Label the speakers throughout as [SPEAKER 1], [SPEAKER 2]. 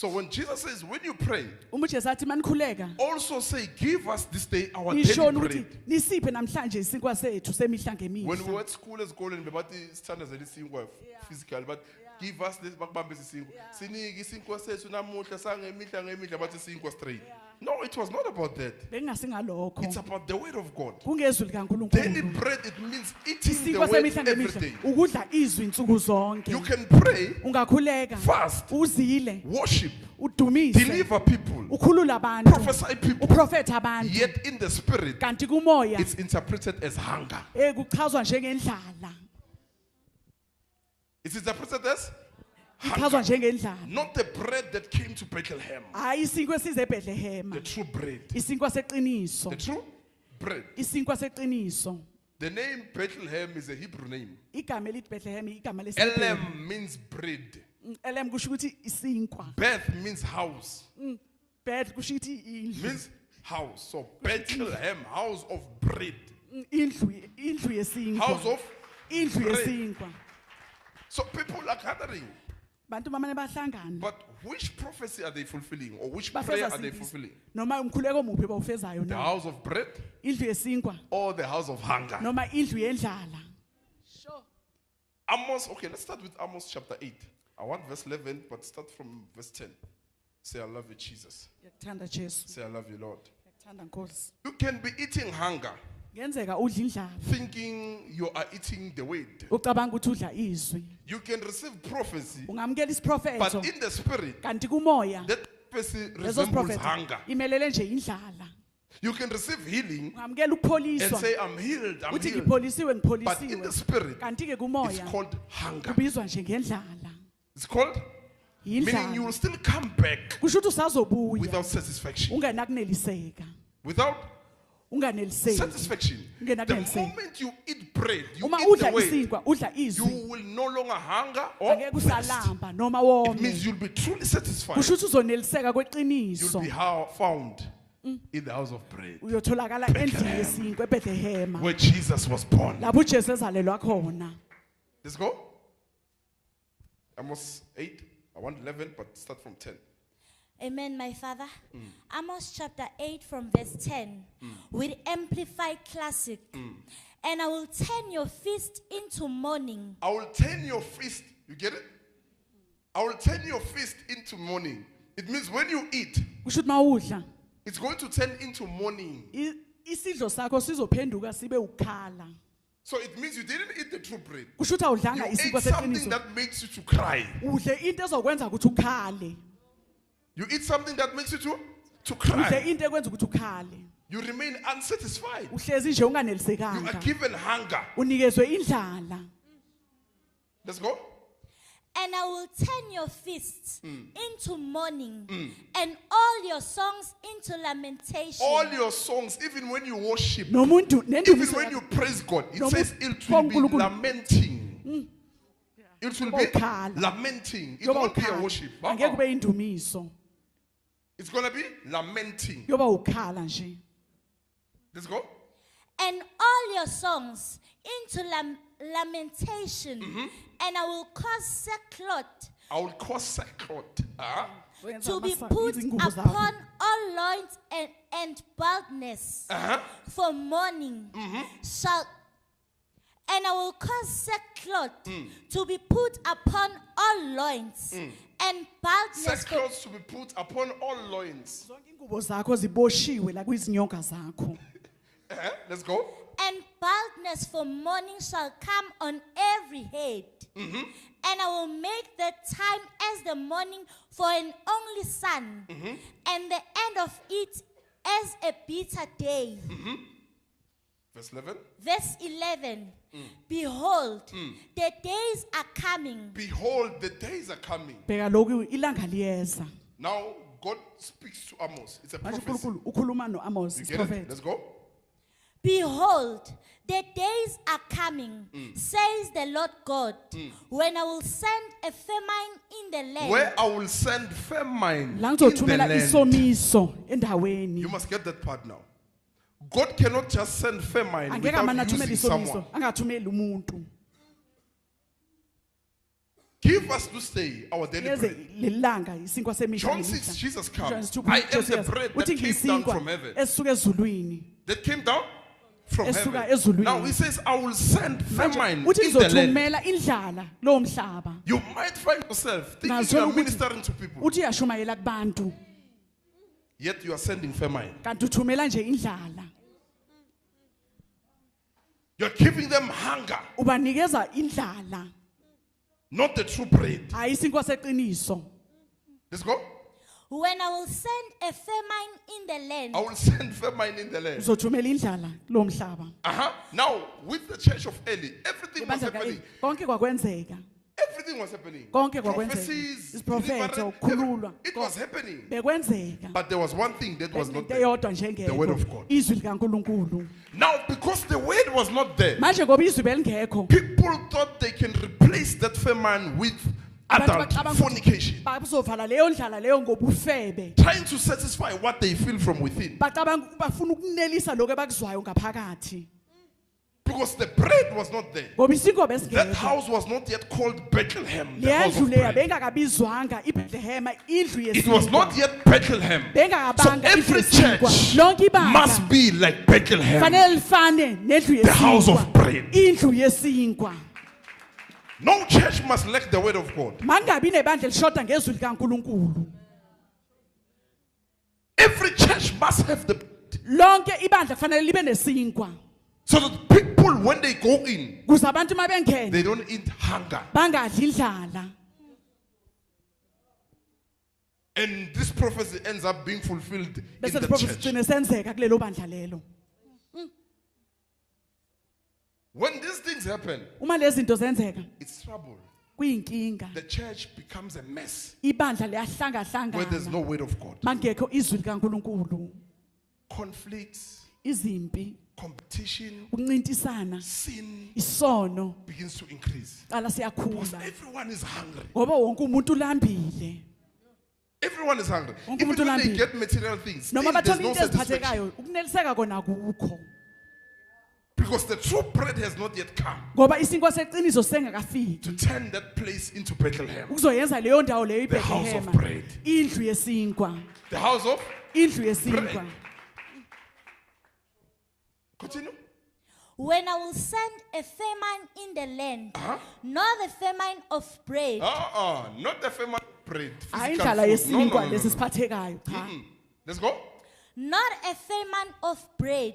[SPEAKER 1] So when Jesus says, when you pray,
[SPEAKER 2] Uma uJesu athi manikhuleka
[SPEAKER 1] also say, give us this day our daily
[SPEAKER 2] nishona ukuthi
[SPEAKER 1] bread.
[SPEAKER 2] nisiphe namhlanje isinkwa sethu semihla
[SPEAKER 1] When we
[SPEAKER 2] ngemihla.
[SPEAKER 1] were at school esikoleni bebathi sithanda zeli sinkwa physical, but give us this bakubambe isinkwa. Sinike isinkwa sethu namuhla sangemihla ngemihla bathi isinkwa straight. No, it was not about that.
[SPEAKER 2] Bengasingalokho.
[SPEAKER 1] It's about the word of God.
[SPEAKER 2] Kungezwi
[SPEAKER 1] Daily
[SPEAKER 2] likaNkulunkulu.
[SPEAKER 1] bread, it means eating the
[SPEAKER 2] Isinkwa
[SPEAKER 1] word
[SPEAKER 2] semihla
[SPEAKER 1] every
[SPEAKER 2] ngemihla
[SPEAKER 1] day.
[SPEAKER 2] ukudla izwi insuku zonke.
[SPEAKER 1] You can pray,
[SPEAKER 2] Ungakhuleka,
[SPEAKER 1] fast,
[SPEAKER 2] uzile,
[SPEAKER 1] worship,
[SPEAKER 2] udumise,
[SPEAKER 1] deliver people,
[SPEAKER 2] ukhulula abantu,
[SPEAKER 1] prophesy people.
[SPEAKER 2] uprofetha abantu.
[SPEAKER 1] Yet in the spirit,
[SPEAKER 2] Kanti kumoya
[SPEAKER 1] it's interpreted as hunger.
[SPEAKER 2] kuchazwa njengendlala.
[SPEAKER 1] It's interpreted as
[SPEAKER 2] Ichazwa
[SPEAKER 1] hunger.
[SPEAKER 2] njengendlala.
[SPEAKER 1] Not the bread that came to Bethlehem.
[SPEAKER 2] Hayi isinkwa esize eBethlehem.
[SPEAKER 1] The true bread.
[SPEAKER 2] Isinkwa seqiniso.
[SPEAKER 1] The true bread.
[SPEAKER 2] Isinkwa seqiniso.
[SPEAKER 1] The name Bethlehem is a Hebrew name.
[SPEAKER 2] Igama elithi Bethlehem igama lesibhebhe.
[SPEAKER 1] Elam means bread.
[SPEAKER 2] Elem kusho ukuthi isinkwa.
[SPEAKER 1] Beth means house.
[SPEAKER 2] Beth kusho ukuthi indlu.
[SPEAKER 1] Means house. So Bethlehem, house of bread.
[SPEAKER 2] Indlu yesinkwa.
[SPEAKER 1] House of
[SPEAKER 2] indlu
[SPEAKER 1] bread.
[SPEAKER 2] yesinkwa.
[SPEAKER 1] So people are gathering.
[SPEAKER 2] Bantu bamane bahlangana.
[SPEAKER 1] But which prophecy are they fulfilling? Or which prayer
[SPEAKER 2] Bafeza
[SPEAKER 1] are they
[SPEAKER 2] singisi.
[SPEAKER 1] fulfilling?
[SPEAKER 2] Noma umkhuleko muphi bawufezayo
[SPEAKER 1] The
[SPEAKER 2] na?
[SPEAKER 1] house of bread
[SPEAKER 2] Indlu yesinkwa
[SPEAKER 1] or the house of hunger?
[SPEAKER 2] noma indlu yendlala.
[SPEAKER 1] Amos, okay, let's start with Amos chapter 8. I want verse 11, but start from verse 10. Say, I love you, Jesus.
[SPEAKER 2] Ngiyakuthanda Jesu.
[SPEAKER 1] Say, I love you, Lord.
[SPEAKER 2] Ngiyakuthanda Nkosi.
[SPEAKER 1] You can be eating hunger,
[SPEAKER 2] Ngenzeka udla indlala.
[SPEAKER 1] thinking you are eating the word.
[SPEAKER 2] Ucabanga ukuthi udla izwi.
[SPEAKER 1] You can receive prophecy,
[SPEAKER 2] Ungamukela
[SPEAKER 1] but
[SPEAKER 2] isiprofeto.
[SPEAKER 1] in the spirit,
[SPEAKER 2] Kanti kumoya
[SPEAKER 1] that prophecy
[SPEAKER 2] lezo
[SPEAKER 1] resembles
[SPEAKER 2] siprofeto
[SPEAKER 1] hunger.
[SPEAKER 2] imelele nje indlala.
[SPEAKER 1] You can receive healing
[SPEAKER 2] Ungamukela
[SPEAKER 1] and
[SPEAKER 2] ukupholiswa.
[SPEAKER 1] say, I'm healed, I'm
[SPEAKER 2] Uthi
[SPEAKER 1] healed.
[SPEAKER 2] ngipholisiwe
[SPEAKER 1] But in the
[SPEAKER 2] ngipholisiwe.
[SPEAKER 1] spirit,
[SPEAKER 2] Kanti ke
[SPEAKER 1] it's
[SPEAKER 2] kumoya
[SPEAKER 1] called hunger.
[SPEAKER 2] kubizwa nje ngendlala.
[SPEAKER 1] It's called, meaning you will
[SPEAKER 2] Indlala.
[SPEAKER 1] still come back
[SPEAKER 2] Kusho ukuthi usazobuya
[SPEAKER 1] without satisfaction.
[SPEAKER 2] ungenakuneliseka.
[SPEAKER 1] Without
[SPEAKER 2] Unganeliseki.
[SPEAKER 1] satisfaction. The
[SPEAKER 2] Ungenakuneliseki.
[SPEAKER 1] moment you eat bread, you
[SPEAKER 2] Uma
[SPEAKER 1] eat the
[SPEAKER 2] udla
[SPEAKER 1] word,
[SPEAKER 2] isinkwa, udla
[SPEAKER 1] you
[SPEAKER 2] izwi.
[SPEAKER 1] will no longer hunger or
[SPEAKER 2] Angeke
[SPEAKER 1] thirst.
[SPEAKER 2] usalamba noma
[SPEAKER 1] It
[SPEAKER 2] wome.
[SPEAKER 1] means you'll be truly satisfied.
[SPEAKER 2] Kusho ukuthi uzoneliseka
[SPEAKER 1] You'll
[SPEAKER 2] kweqiniso.
[SPEAKER 1] be found in the house of bread
[SPEAKER 2] Uyotholakala endlini yesinkwa eBethlehem.
[SPEAKER 1] where Jesus was born.
[SPEAKER 2] Lapho uJesu ezalelwa khona.
[SPEAKER 1] Let's go. Amos 8. I want 11, but start from 10.
[SPEAKER 3] Amen, my Father. Amos chapter 8 from verse 10 with Amplified Classic. And I will turn your feast into mourning.
[SPEAKER 1] I will turn your feast. You get it? I will turn your feast into mourning. It means when you eat,
[SPEAKER 2] Kusho ukuthi mawudla
[SPEAKER 1] it's going to turn into mourning.
[SPEAKER 2] isidlo sakho sizophenduka sibe ukhala.
[SPEAKER 1] So it means you didn't eat the true bread.
[SPEAKER 2] Kusho ukuthi
[SPEAKER 1] You
[SPEAKER 2] awudlanga
[SPEAKER 1] ate
[SPEAKER 2] isinkwa
[SPEAKER 1] something
[SPEAKER 2] seqiniso.
[SPEAKER 1] that makes you to cry.
[SPEAKER 2] Udle into ezokwenza ukuthi ukhale.
[SPEAKER 1] You eat something that makes you to
[SPEAKER 2] Udle
[SPEAKER 1] cry.
[SPEAKER 2] into ekwenza ukuthi ukhale.
[SPEAKER 1] You remain unsatisfied.
[SPEAKER 2] Uhlezi nje
[SPEAKER 1] You are
[SPEAKER 2] unganelisekanga.
[SPEAKER 1] given hunger.
[SPEAKER 2] Unikezwe indlala.
[SPEAKER 1] Let's go.
[SPEAKER 3] And I will turn your feasts into mourning and all your songs into lamentation.
[SPEAKER 1] All your songs, even when you worship,
[SPEAKER 2] Nomuntu
[SPEAKER 1] even
[SPEAKER 2] nendumiso
[SPEAKER 1] when you praise God, it
[SPEAKER 2] Nomu-
[SPEAKER 1] says it will be
[SPEAKER 2] Nkulunkulu.
[SPEAKER 1] lamenting. It will be
[SPEAKER 2] Ukukhala.
[SPEAKER 1] lamenting. It
[SPEAKER 2] yoba
[SPEAKER 1] won't be a
[SPEAKER 2] ukhala.
[SPEAKER 1] worship.
[SPEAKER 2] Angeke kube indumiso.
[SPEAKER 1] It's going to be lamenting.
[SPEAKER 2] Yoba ukhala nje.
[SPEAKER 1] Let's go.
[SPEAKER 3] And all your songs into lamentation. And I will cause sackcloth
[SPEAKER 1] I will cause sackcloth
[SPEAKER 3] to be put upon all loins and baldness for mourning and I will cause sackcloth to be put upon all loins and baldness for,
[SPEAKER 1] sackcloth to be put upon all loins.
[SPEAKER 2] Zonke ingubo zakho ziboshiwe la kwizinyoka zakho.
[SPEAKER 1] Let's go.
[SPEAKER 3] and baldness for mourning shall come on every head. And I will make the time as the mourning for an only son, and the end of it as a bitter day.
[SPEAKER 1] Verse 11.
[SPEAKER 3] Verse 11. Behold, the days are coming.
[SPEAKER 1] Behold, the days are coming.
[SPEAKER 2] Bheka lokhu ilanga liyeza.
[SPEAKER 1] Now, God speaks to Amos. It's a
[SPEAKER 2] Manje
[SPEAKER 1] prophecy.
[SPEAKER 2] uNkulunkulu ukhuluma noAmos
[SPEAKER 1] You get it?
[SPEAKER 2] isprofeti.
[SPEAKER 1] Let's go.
[SPEAKER 3] Behold, the days are coming, says the Lord God, when I will send a famine in the land.
[SPEAKER 1] Where I will send famine
[SPEAKER 2] La
[SPEAKER 1] in the
[SPEAKER 2] ngizothumela
[SPEAKER 1] land.
[SPEAKER 2] isomiso endaweni.
[SPEAKER 1] You must get that part now. God cannot just send famine
[SPEAKER 2] Angeke amane
[SPEAKER 1] without
[SPEAKER 2] athumele
[SPEAKER 1] using
[SPEAKER 2] isomiso,
[SPEAKER 1] someone.
[SPEAKER 2] angathumeli umuntu.
[SPEAKER 1] Give us this day our daily
[SPEAKER 2] Yeze
[SPEAKER 1] bread.
[SPEAKER 2] lelanga isinkwa semihla
[SPEAKER 1] John
[SPEAKER 2] ngemihla.
[SPEAKER 1] 6, Jesus
[SPEAKER 2] John
[SPEAKER 1] comes.
[SPEAKER 2] 6,
[SPEAKER 1] I am
[SPEAKER 2] Jesus
[SPEAKER 1] the
[SPEAKER 2] says,
[SPEAKER 1] bread that
[SPEAKER 2] uthi
[SPEAKER 1] came down
[SPEAKER 2] ngiyisinkwa
[SPEAKER 1] from heaven.
[SPEAKER 2] esuka ezulwini.
[SPEAKER 1] That came down from
[SPEAKER 2] Esuka
[SPEAKER 1] heaven.
[SPEAKER 2] ezulwini.
[SPEAKER 1] Now he says, I will send famine
[SPEAKER 2] Uthi
[SPEAKER 1] in the land.
[SPEAKER 2] ngizothumela indlala lo mhlaba.
[SPEAKER 1] You might find yourself thinking you
[SPEAKER 2] Ngazwe
[SPEAKER 1] are
[SPEAKER 2] ukuthi-
[SPEAKER 1] ministering to people,
[SPEAKER 2] Uthi uyashumayela kubantu
[SPEAKER 1] yet you are sending famine.
[SPEAKER 2] kanti uthumela nje indlala.
[SPEAKER 1] You are giving them hunger,
[SPEAKER 2] Ubanikeza indlala,
[SPEAKER 1] not the true bread.
[SPEAKER 2] hayi isinkwa seqiniso.
[SPEAKER 1] Let's go.
[SPEAKER 3] When I will send a famine in the land,
[SPEAKER 1] I will send famine in the land.
[SPEAKER 2] Uzothumela indlala lo mhlaba.
[SPEAKER 1] Now, with the church of Eli, everything was
[SPEAKER 2] Ibandla
[SPEAKER 1] happening.
[SPEAKER 2] konke kwakwenzeka.
[SPEAKER 1] Everything was happening.
[SPEAKER 2] Konke kwakwenzeka.
[SPEAKER 1] Prophecies,
[SPEAKER 2] Isiprofetho,
[SPEAKER 1] deliverance,
[SPEAKER 2] ukukhululwa.
[SPEAKER 1] it was happening.
[SPEAKER 2] Bekwenzeka.
[SPEAKER 1] But there was one thing that was not
[SPEAKER 2] Into
[SPEAKER 1] there.
[SPEAKER 2] eyodwa
[SPEAKER 1] The word
[SPEAKER 2] njengekho.
[SPEAKER 1] of God.
[SPEAKER 2] Izwi likaNkulunkulu.
[SPEAKER 1] Now, because the word was not there,
[SPEAKER 2] Manje ngoba izwi belingekho.
[SPEAKER 1] people thought they can replace that famine with adult fornication,
[SPEAKER 2] Bazovala leyo ndlala leyo ngobufebe.
[SPEAKER 1] trying to satisfy what they feel from within.
[SPEAKER 2] Bacabanga bafuna ukunelisa lokho abakuzwayo ngaphakathi.
[SPEAKER 1] Because the bread was not there.
[SPEAKER 2] Ngoba isinkwa
[SPEAKER 1] That
[SPEAKER 2] besingekho.
[SPEAKER 1] house was not yet called Bethlehem, the house
[SPEAKER 2] Lendlu
[SPEAKER 1] of
[SPEAKER 2] leya
[SPEAKER 1] bread.
[SPEAKER 2] bengakabizwanga iBethlehem indlu
[SPEAKER 1] It was
[SPEAKER 2] yesinkwa.
[SPEAKER 1] not yet Bethlehem. So
[SPEAKER 2] Bengakabanga indlu
[SPEAKER 1] every
[SPEAKER 2] yesinkwa.
[SPEAKER 1] church
[SPEAKER 2] Lonke ibandla
[SPEAKER 1] must be like Bethlehem,
[SPEAKER 2] fanele lifane nendlu
[SPEAKER 1] the house
[SPEAKER 2] yesinkwa.
[SPEAKER 1] of bread.
[SPEAKER 2] Indlu yesinkwa.
[SPEAKER 1] No church must lack the word of God.
[SPEAKER 2] Mangabi nebandla lishoda ngezwi likaNkulunkulu.
[SPEAKER 1] Every church must have the,
[SPEAKER 2] Lonke ibandla kufanele libe nesinkwa.
[SPEAKER 1] so that people, when they go in,
[SPEAKER 2] Kuze abantu mabengena
[SPEAKER 1] they don't eat hunger.
[SPEAKER 2] bangadli indlala.
[SPEAKER 1] And this prophecy ends up being fulfilled in
[SPEAKER 2] Bese
[SPEAKER 1] the
[SPEAKER 2] prophecy
[SPEAKER 1] church.
[SPEAKER 2] gcine senzeka kulelo bandla lelo.
[SPEAKER 1] When these things happen,
[SPEAKER 2] Uma lezi zinto zenzeka
[SPEAKER 1] it's trouble.
[SPEAKER 2] kuyinkinga.
[SPEAKER 1] The church becomes a mess
[SPEAKER 2] Ibandla
[SPEAKER 1] where there's
[SPEAKER 2] liyahlanga
[SPEAKER 1] no word of God.
[SPEAKER 2] mangekho izwi likaNkulunkulu.
[SPEAKER 1] Conflicts,
[SPEAKER 2] Izimpi,
[SPEAKER 1] competition,
[SPEAKER 2] ukuncintisana,
[SPEAKER 1] sin
[SPEAKER 2] isono
[SPEAKER 1] begins to increase.
[SPEAKER 2] qala
[SPEAKER 1] Because
[SPEAKER 2] siyakhula.
[SPEAKER 1] everyone is hungry.
[SPEAKER 2] Ngoba wonke umuntu ulambile.
[SPEAKER 1] Everyone is hungry.
[SPEAKER 2] Wonke
[SPEAKER 1] Even
[SPEAKER 2] umuntu
[SPEAKER 1] when they
[SPEAKER 2] ulambile.
[SPEAKER 1] get material things, still
[SPEAKER 2] Noma
[SPEAKER 1] there's
[SPEAKER 2] bathola
[SPEAKER 1] no
[SPEAKER 2] into
[SPEAKER 1] satisfaction.
[SPEAKER 2] eziphathekayo, ukuneliseka kona akukho.
[SPEAKER 1] Because the true bread has not yet come
[SPEAKER 2] Ngoba isinkwa seqiniso sengakafiki.
[SPEAKER 1] to turn that place into Bethlehem,
[SPEAKER 2] Ukuzoyenza leyo ndawo leyo
[SPEAKER 1] the house of
[SPEAKER 2] iBethlehem.
[SPEAKER 1] bread.
[SPEAKER 2] Indlu yesinkwa.
[SPEAKER 1] The house of?
[SPEAKER 2] Indlu yesinkwa.
[SPEAKER 1] Continue.
[SPEAKER 3] when I will send a famine in the land, not the famine of bread,
[SPEAKER 1] Not the famous bread.
[SPEAKER 2] Hayi
[SPEAKER 1] physical
[SPEAKER 2] indlala
[SPEAKER 1] food. No, no,
[SPEAKER 2] yesinkwa
[SPEAKER 1] no, no,
[SPEAKER 2] lesi
[SPEAKER 1] no.
[SPEAKER 2] siphathekayo. Cha.
[SPEAKER 1] Let's go.
[SPEAKER 3] not a famine of bread,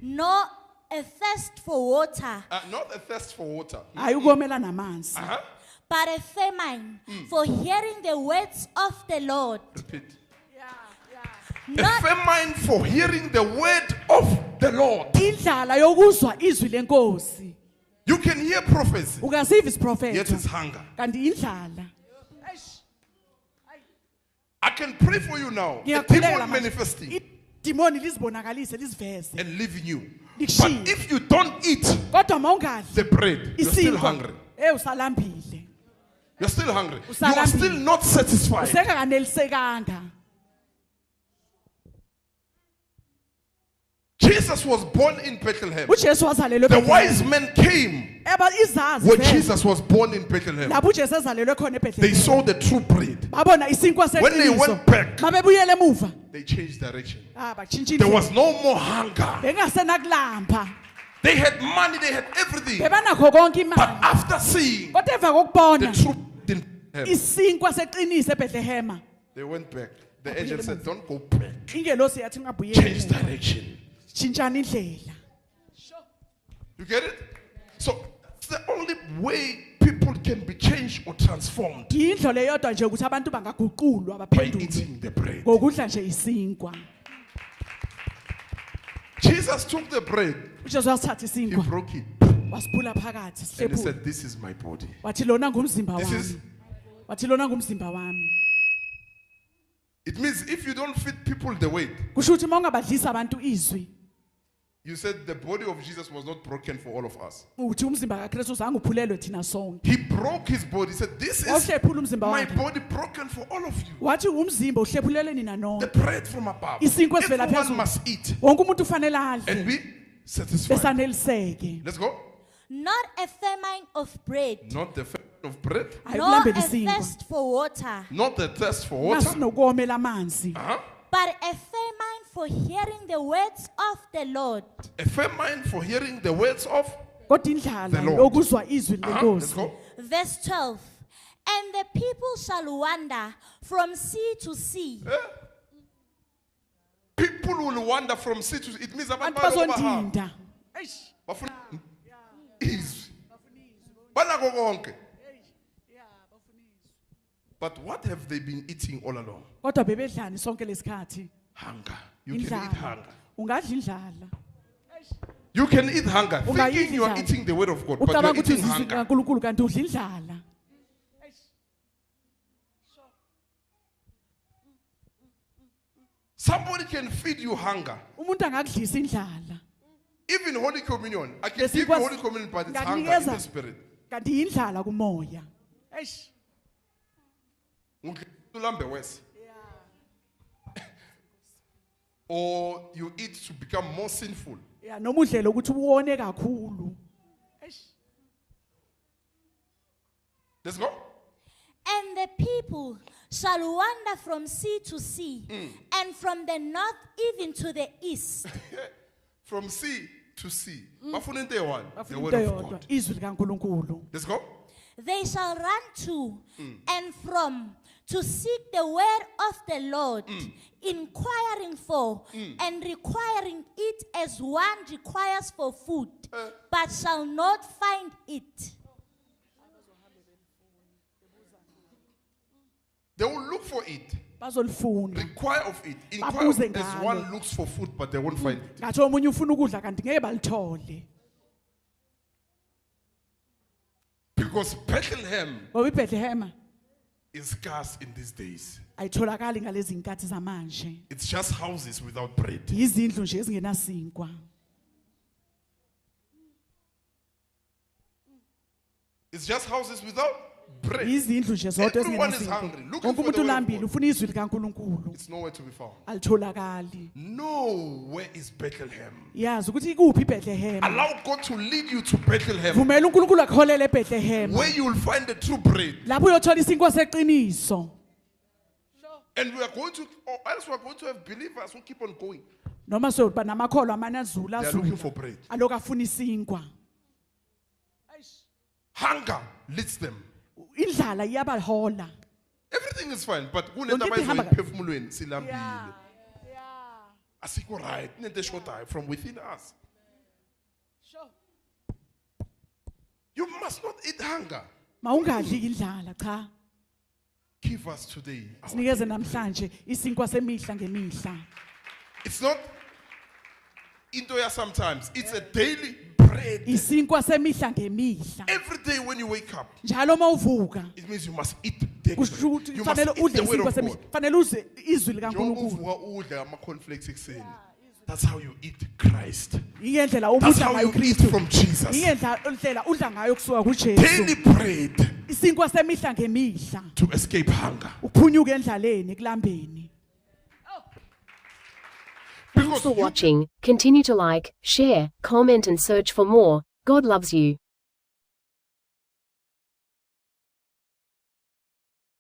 [SPEAKER 3] nor a thirst for water,
[SPEAKER 1] Not a thirst for water.
[SPEAKER 2] Hayi ukomela namanzi.
[SPEAKER 3] but a famine for hearing the words of the Lord.
[SPEAKER 1] Repeat. A
[SPEAKER 3] Not,
[SPEAKER 1] famine for hearing the word of the Lord.
[SPEAKER 2] Indlala yokuzwa izwi lenkosi.
[SPEAKER 1] You can hear prophecy,
[SPEAKER 2] Ukasiva
[SPEAKER 1] yet
[SPEAKER 2] isiprofetho.
[SPEAKER 1] it's hunger.
[SPEAKER 2] Kanti indlala.
[SPEAKER 1] I can pray for you now. A
[SPEAKER 2] Ngiyaqhubeka
[SPEAKER 1] demon
[SPEAKER 2] manje.
[SPEAKER 1] manifesting
[SPEAKER 2] Idimoni lizibonakalise liziveze.
[SPEAKER 1] and leaving you. But
[SPEAKER 2] Likushiye.
[SPEAKER 1] if you don't eat
[SPEAKER 2] Kodwa mawungadli
[SPEAKER 1] the bread, you're still hungry.
[SPEAKER 2] usalambile.
[SPEAKER 1] You're still hungry. You are
[SPEAKER 2] Usalambile.
[SPEAKER 1] still not satisfied.
[SPEAKER 2] Usenganelisekanga.
[SPEAKER 1] Jesus was born in Bethlehem.
[SPEAKER 2] uJesu wazalelwe
[SPEAKER 1] The
[SPEAKER 2] eBethlehem.
[SPEAKER 1] wise men came
[SPEAKER 2] Eba izazi
[SPEAKER 1] when
[SPEAKER 2] vele.
[SPEAKER 1] Jesus was born in Bethlehem.
[SPEAKER 2] Lapho uJesu ezalelwe khona
[SPEAKER 1] They
[SPEAKER 2] eBethlehem.
[SPEAKER 1] saw the true bread.
[SPEAKER 2] Babona isinkwa
[SPEAKER 1] When they
[SPEAKER 2] seqiniso.
[SPEAKER 1] went back,
[SPEAKER 2] Mabebuyele emuva.
[SPEAKER 1] they changed direction.
[SPEAKER 2] Batshintsha
[SPEAKER 1] There
[SPEAKER 2] indlela.
[SPEAKER 1] was no more hunger.
[SPEAKER 2] Bengasenakulamba.
[SPEAKER 1] They had money, they had everything.
[SPEAKER 2] Bebanakho konke
[SPEAKER 1] But
[SPEAKER 2] imali.
[SPEAKER 1] after seeing
[SPEAKER 2] Kodwa emva
[SPEAKER 1] the
[SPEAKER 2] kokubona
[SPEAKER 1] true bread in Bethlehem,
[SPEAKER 2] isinkwa seqiniso eBethlehem.
[SPEAKER 1] they went back. The angel said, don't go back.
[SPEAKER 2] Ingelosi yathi ngabuyele.
[SPEAKER 1] Change direction.
[SPEAKER 2] Tshintshana indlela.
[SPEAKER 1] You get it? So it's the only way people can be changed or transformed
[SPEAKER 2] Indlela eyodwa nje ukuthi abantu bangaguqulwa
[SPEAKER 1] by
[SPEAKER 2] baphenduke
[SPEAKER 1] eating the bread.
[SPEAKER 2] ngokudla nje isinkwa.
[SPEAKER 1] Jesus took the bread,
[SPEAKER 2] uJesu wasithatha
[SPEAKER 1] he
[SPEAKER 2] isinkwa
[SPEAKER 1] broke it,
[SPEAKER 2] wasiphula phakathi
[SPEAKER 1] and he
[SPEAKER 2] sihlephula.
[SPEAKER 1] said, this is my body.
[SPEAKER 2] Wathi lona ngumzimba
[SPEAKER 1] This is-
[SPEAKER 2] wami. Wathi lona ngumzimba wami.
[SPEAKER 1] It means if you don't feed people the weight,
[SPEAKER 2] Kusho ukuthi mawungabadlisa abantu izwi,
[SPEAKER 1] you said the body of Jesus was not broken for all of us.
[SPEAKER 2] uthi umzimba kaKristu zange uphulelwe thina sonke.
[SPEAKER 1] He broke his body. He said, this is
[SPEAKER 2] Wawuhlephula umzimba
[SPEAKER 1] my
[SPEAKER 2] wakhe.
[SPEAKER 1] body broken for all of you.
[SPEAKER 2] Wathi umzimba uhlephulelwe nina
[SPEAKER 1] The
[SPEAKER 2] nonke.
[SPEAKER 1] bread from above.
[SPEAKER 2] Isinkwa esivela
[SPEAKER 1] Everyone
[SPEAKER 2] phezulu.
[SPEAKER 1] must eat
[SPEAKER 2] Wonke umuntu ufanele
[SPEAKER 1] and
[SPEAKER 2] adle
[SPEAKER 1] be satisfied.
[SPEAKER 2] besaneliseke.
[SPEAKER 1] Let's go.
[SPEAKER 3] not a famine of bread,
[SPEAKER 1] Not the famine of bread,
[SPEAKER 2] hayi
[SPEAKER 3] nor a
[SPEAKER 2] kulambela isinkwa,
[SPEAKER 3] thirst for water,
[SPEAKER 1] not the thirst for water.
[SPEAKER 2] nasinokomela amanzi,
[SPEAKER 3] but a famine for hearing the words of the Lord.
[SPEAKER 1] A famine for hearing the words of.
[SPEAKER 2] kodwa indlala
[SPEAKER 1] The Lord.
[SPEAKER 2] lokuzwa izwi
[SPEAKER 1] Let's
[SPEAKER 2] lenkosi.
[SPEAKER 1] go.
[SPEAKER 3] Verse 12. And the people shall wander from sea to sea.
[SPEAKER 1] People will wander from sea to sea. It means abantu
[SPEAKER 2] Abantu
[SPEAKER 1] bayahamba.
[SPEAKER 2] bazondinda.
[SPEAKER 1] Bafuna izwi. Banako konke. But what have they been eating all along?
[SPEAKER 2] Kodwa bebedlani sonke lesikhathi?
[SPEAKER 1] Hunger. You can eat
[SPEAKER 2] Indlala.
[SPEAKER 1] hunger.
[SPEAKER 2] Ungadla indlala.
[SPEAKER 1] You can eat hunger,
[SPEAKER 2] Ungayidla
[SPEAKER 1] thinking you are
[SPEAKER 2] indlala.
[SPEAKER 1] eating the word of God, but you are
[SPEAKER 2] Ucabanga ukuthi
[SPEAKER 1] eating
[SPEAKER 2] uzizwa
[SPEAKER 1] hunger.
[SPEAKER 2] kaNkulunkulu kanti udla indlala.
[SPEAKER 1] Somebody can feed you hunger.
[SPEAKER 2] Umuntu angakudlisa indlala.
[SPEAKER 1] Even Holy Communion. I can
[SPEAKER 2] Bese
[SPEAKER 1] give you
[SPEAKER 2] ikwazi-
[SPEAKER 1] Holy Communion, but it's hunger in the
[SPEAKER 2] ngakunikeza
[SPEAKER 1] spirit.
[SPEAKER 2] kanti indlala kumoya. Eish.
[SPEAKER 1] Ulambe wes. Or you eat to become more sinful.
[SPEAKER 2] Ya noma udlela ukuthi uwone kakhulu. Eish.
[SPEAKER 1] Let's go.
[SPEAKER 3] And the people shall wander from sea to sea, and from the north even to the east.
[SPEAKER 1] From sea to sea. Bafuna into eyi-one, the
[SPEAKER 2] Bafuna
[SPEAKER 1] word
[SPEAKER 2] into
[SPEAKER 1] of
[SPEAKER 2] eyodwa,
[SPEAKER 1] God.
[SPEAKER 2] izwi likaNkulunkulu.
[SPEAKER 1] Let's go.
[SPEAKER 3] They shall run to and from to seek the word of the Lord, inquiring for and requiring it as one requires for food, but shall not find it.
[SPEAKER 1] They will look for it,
[SPEAKER 2] Bazolifuna.
[SPEAKER 1] require of it, inquire
[SPEAKER 2] Babuze
[SPEAKER 1] of it as
[SPEAKER 2] ngalo.
[SPEAKER 1] one looks for food, but they won't find it.
[SPEAKER 2] Ngathi omunye ufuna ukudla kanti ngeke balithole.
[SPEAKER 1] Because Bethlehem
[SPEAKER 2] Ngoba iBethlehem
[SPEAKER 1] is scarce in these days.
[SPEAKER 2] ayitholakali ngalezi nkathi zamanje.
[SPEAKER 1] It's just houses without bread.
[SPEAKER 2] Izindlu nje ezingenasinkwa.
[SPEAKER 1] It's just houses without bread.
[SPEAKER 2] Izindlu nje zodwa
[SPEAKER 1] Everyone is
[SPEAKER 2] ezingenasinkwa.
[SPEAKER 1] hungry, looking
[SPEAKER 2] Wonke
[SPEAKER 1] for the
[SPEAKER 2] umuntu
[SPEAKER 1] word of
[SPEAKER 2] ulambile
[SPEAKER 1] God.
[SPEAKER 2] ufuna izwi likaNkulunkulu.
[SPEAKER 1] It's nowhere to be found.
[SPEAKER 2] Alitholakali.
[SPEAKER 1] No, where is Bethlehem?
[SPEAKER 2] Yazi ukuthi ikuphi iBethlehem.
[SPEAKER 1] Allow God to lead you to Bethlehem,
[SPEAKER 2] Vumela uNkulunkulu akuholele eBethlehem.
[SPEAKER 1] where you will find the true bread.
[SPEAKER 2] Lapho uyothola isinkwa seqiniso.
[SPEAKER 1] And we are going to, or else we are going to have believers who keep on going.
[SPEAKER 2] Noma soba namakholwa amane azula
[SPEAKER 1] They are looking
[SPEAKER 2] azula.
[SPEAKER 1] for bread.
[SPEAKER 2] Aloku afuna isinkwa.
[SPEAKER 1] Hunger leads them.
[SPEAKER 2] Indlala iyabahola.
[SPEAKER 1] Everything is fine, but
[SPEAKER 2] Yonke into ihamba kahle.
[SPEAKER 1] kunentabayizoyiphefumulweni silambile. Asikho right, inento eshodayo from within us. You must not eat hunger.
[SPEAKER 2] Mawungadli indlala cha.
[SPEAKER 1] Give us today.
[SPEAKER 2] Sinikeze namhlanje isinkwa semihla ngemihla.
[SPEAKER 1] It's not into ya sometimes. It's a daily bread.
[SPEAKER 2] Isinkwa semihla ngemihla.
[SPEAKER 1] Every day when you wake up,
[SPEAKER 2] Njalo mawuvuka
[SPEAKER 1] it means you must eat daily
[SPEAKER 2] kusho
[SPEAKER 1] bread.
[SPEAKER 2] ukuthi
[SPEAKER 1] You must
[SPEAKER 2] kufanele
[SPEAKER 1] eat
[SPEAKER 2] udle
[SPEAKER 1] the word
[SPEAKER 2] isinkwa
[SPEAKER 1] of
[SPEAKER 2] semihla.
[SPEAKER 1] God.
[SPEAKER 2] Kufanele udle izwi
[SPEAKER 1] Njengoba
[SPEAKER 2] likaNkulunkulu.
[SPEAKER 1] uvuka udle ama-cornflakes ekuseni. That's how you eat Christ.
[SPEAKER 2] Ingendlela
[SPEAKER 1] That's
[SPEAKER 2] umudla
[SPEAKER 1] how
[SPEAKER 2] ngayo
[SPEAKER 1] you eat
[SPEAKER 2] uKristu.
[SPEAKER 1] from Jesus.
[SPEAKER 2] Ingendlela udla ngayo kusuka
[SPEAKER 1] Daily
[SPEAKER 2] kuJesu.
[SPEAKER 1] bread
[SPEAKER 2] Isinkwa semihla ngemihla.
[SPEAKER 1] to escape hunger.
[SPEAKER 2] Uphunyuke endlaleni kulambeni.
[SPEAKER 4] Thanks for watching. Continue to like, share, comment and search for more. God loves you.